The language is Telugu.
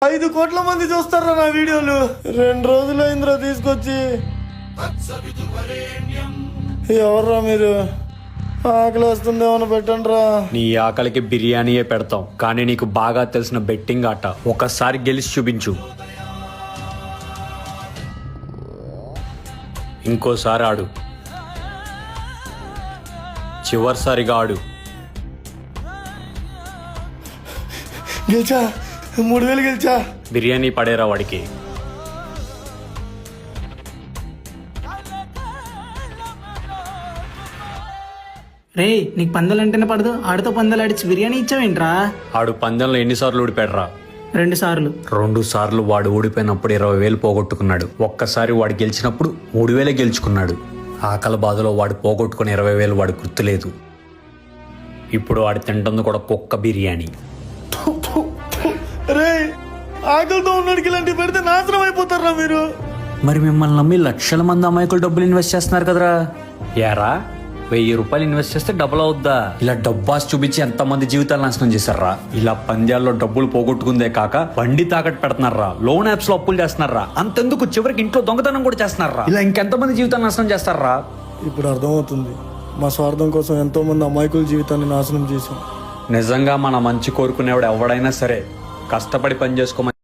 5 కోట్ల మంది చూస్తారా నా వీడియోలు. 2 రోజులు అయిందిరా తీసుకొచ్చి. ఎవర్రా మీరు? ఆకలి వస్తుంది, ఏమైనా పెట్టండి రా. నీ ఆకలికి బిర్యానీయే పెడతాం, కానీ నీకు బాగా తెలిసిన బెట్టింగ్ ఆట ఒకసారి గెలిచి చూపించు. ఇంకోసారి ఆడు, చివరిసారిగా ఆడు. గెలిచా, 3000 గెలిచా. బిర్యానీ పడేరా వాడికి. రే, నీకు పందాలంటేనే పడదు, ఆడితో పందాలు ఆడిచి బిర్యానీ ఇచ్చావేంట్రా? ఆడు పందెంలో ఎన్నిసార్లు ఊడిపోయాడ్రా? 2 సార్లు. 2 సార్లు వాడు ఓడిపోయినప్పుడు 20,000 పోగొట్టుకున్నాడు. ఒక్కసారి వాడు గెలిచినప్పుడు 3,000 గెలుచుకున్నాడు. ఆకలి బాధలో వాడు పోగొట్టుకుని 20,000 వాడు గుర్తులేదు. ఇప్పుడు వాడు తింటుంది కూడా కుక్క బిర్యానీ. రే, ఆకలితో ఉన్నడికి ఇలాంటివి పెడితే నాశనం అయిపోతారా మీరు. మరి మిమ్మల్ని నమ్మి లక్షల మంది అమాయకులు డబ్బులు ఇన్వెస్ట్ చేస్తున్నారు కదరా. యారా, 1000 రూపాయలు ఇన్వెస్ట్ చేస్తే డబుల్ అవుద్దా? ఇలా డబ్బాస్ చూపించి ఎంత మంది జీవితాలు నాశనం చేశారా. ఇలా పంద్యాల్లో డబ్బులు పోగొట్టుకుందే కాక బండి తాకట్టు పెడుతున్నారా, లోన్ యాప్స్ లో అప్పులు చేస్తున్నారా, అంతెందుకు చివరికి ఇంట్లో దొంగతనం కూడా చేస్తున్నారా. ఇలా ఇంకెంతమంది జీవితాలు నాశనం చేస్తారా. ఇప్పుడు అర్థమవుతుంది, మా స్వార్థం కోసం ఎంతో మంది అమాయకుల జీవితాన్ని నాశనం చేశాం. నిజంగా మన మంచి కోరుకునేవాడు ఎవడైనా సరే కష్టపడి పని చేసుకోమని